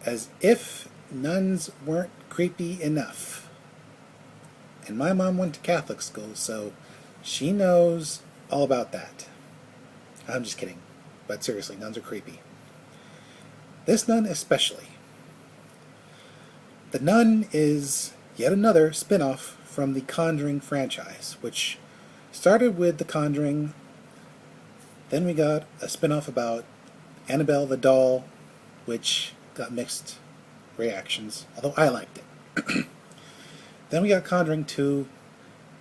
As if nuns weren't creepy enough. And my mom went to Catholic school, so she knows all about that. I'm just kidding. But seriously, nuns are creepy. This nun especially. The Nun is yet another spin-off from the Conjuring franchise, which started with The Conjuring. Then we got a spin-off about Annabelle the doll, which got mixed reactions, although I liked it. Then we got Conjuring 2,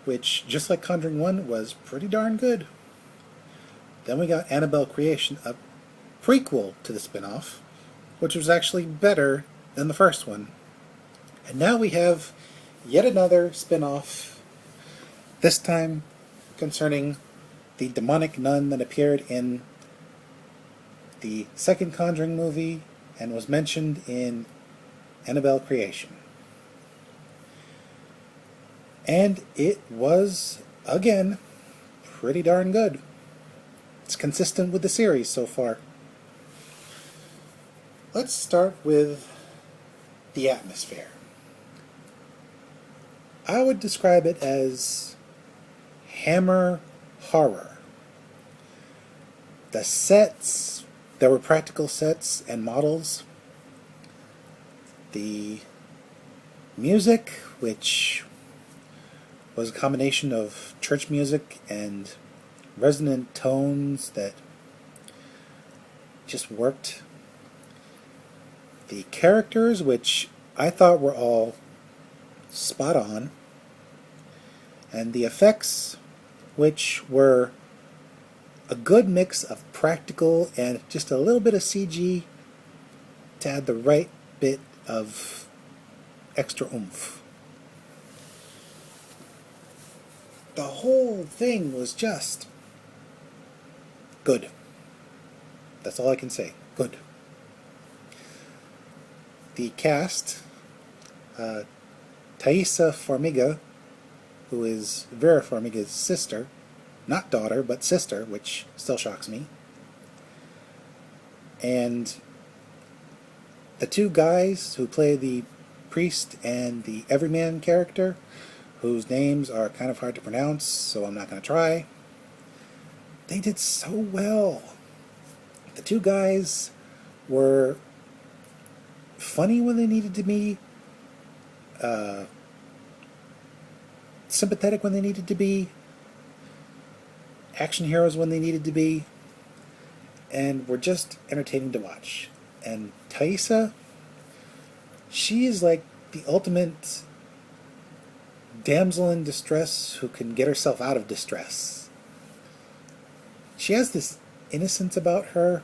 which, just like Conjuring 1, was pretty darn good. Then we got Annabelle Creation, a prequel to the spin-off, which was actually better than the first one. And now we have yet another spin-off, this time concerning the demonic nun that appeared in the second Conjuring movie and was mentioned in Annabelle Creation. And it was, again, pretty darn good. It's consistent with the series so far. Let's start with the atmosphere. I would describe it as Hammer horror. The sets, there were practical sets and models. The music, which was a combination of church music and resonant tones that just worked. The characters, which I thought were all spot on. And the effects, which were a good mix of practical and just a little bit of CG to add the right bit of extra oomph. The whole thing was just good. That's all I can say. Good. The cast, Thaisa Farmiga, who is Vera Farmiga's sister, not daughter, but sister, which still shocks me. And the two guys who play the priest and the everyman character, whose names are kind of hard to pronounce, so I'm not going to try. They did so well. The two guys were funny when they needed to be, sympathetic when they needed to be, action heroes when they needed to be, and were just entertaining to watch. And Thaisa, she is like the ultimate damsel in distress who can get herself out of distress. She has this innocence about her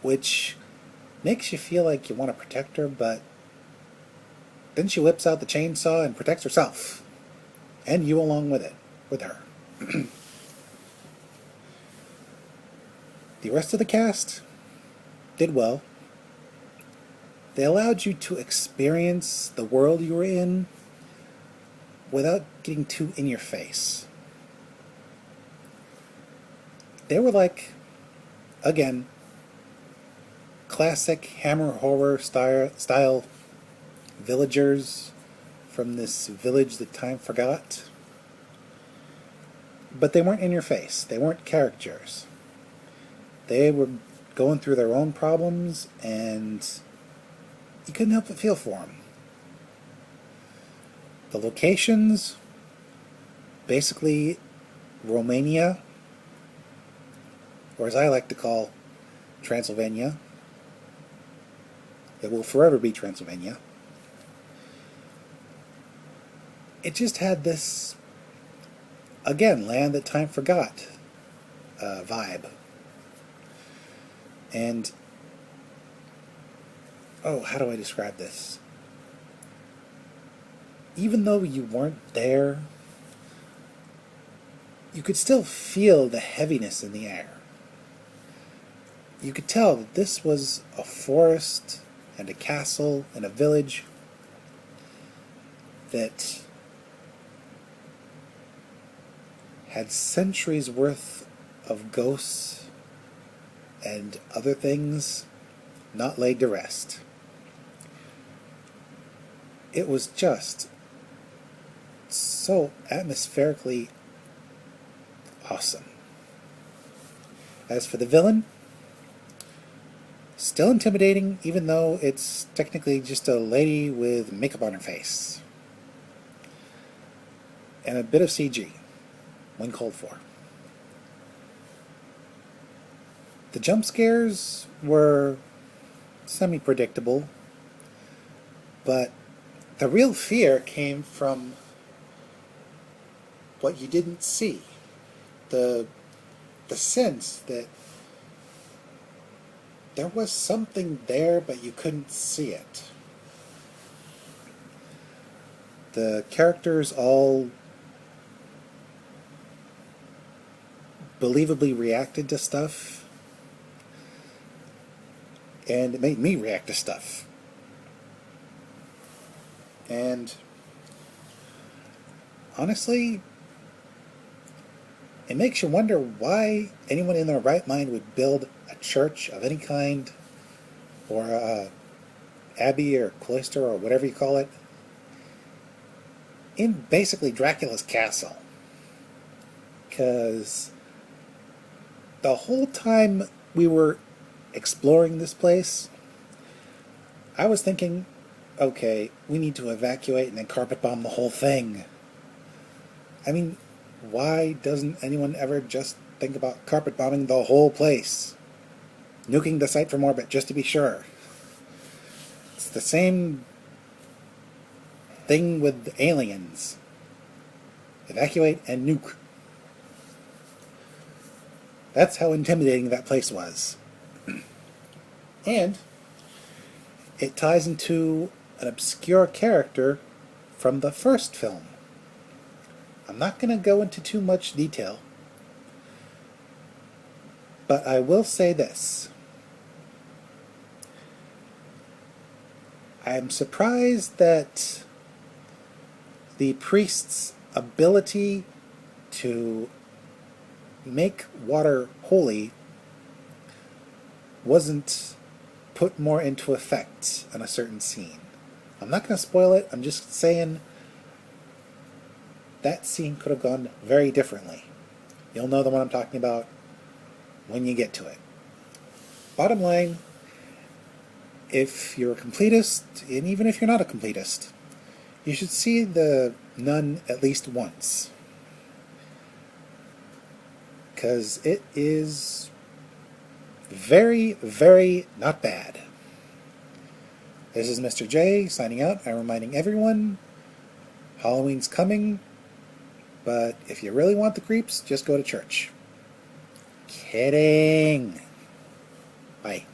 which makes you feel like you want to protect her, but then she whips out the chainsaw and protects herself. And you along with it, with her. The rest of the cast did well. They allowed you to experience the world you were in without getting too in your face. They were like, again, classic Hammer horror style villagers from this village that time forgot. But they weren't in your face. They weren't caricatures. They were going through their own problems, and you couldn't help but feel for them. The locations, basically Romania, or as I like to call Transylvania. It will forever be Transylvania. It just had this, again, land that time forgot vibe. And, how do I describe this? Even though you weren't there, you could still feel the heaviness in the air. You could tell that this was a forest and a castle and a village that had centuries worth of ghosts and other things not laid to rest. it was just so atmospherically awesome. As for the villain, still intimidating, even though it's technically just a lady with makeup on her face. And a bit of CG, when called for. The jump scares were semi-predictable, but the real fear came from what you didn't see. The sense that there was something there, but you couldn't see it. The characters all believably reacted to stuff, and it made me react to stuff. And honestly, it makes you wonder why anyone in their right mind would build a church of any kind, or a abbey or cloister or whatever you call it, in basically Dracula's castle. Because the whole time we were exploring this place, I was thinking, okay, we need to evacuate and then carpet bomb the whole thing. I mean, why doesn't anyone ever just think about carpet bombing the whole place? Nuking the site from orbit, just to be sure. It's the same thing with aliens. Evacuate and nuke. That's how intimidating that place was. And it ties into an obscure character from the first film. I'm not going to go into too much detail, but I will say this. I'm surprised that the priest's ability to make water holy wasn't put more into effect in a certain scene. I'm not going to spoil it, I'm just saying that scene could have gone very differently. You'll know the one I'm talking about when you get to it. Bottom line, if you're a completist, and even if you're not a completist, you should see The Nun at least once. Because it is very, very not bad. This is Mr. J signing out and reminding everyone Halloween's coming, but if you really want the creeps, just go to church. Kidding. Bye.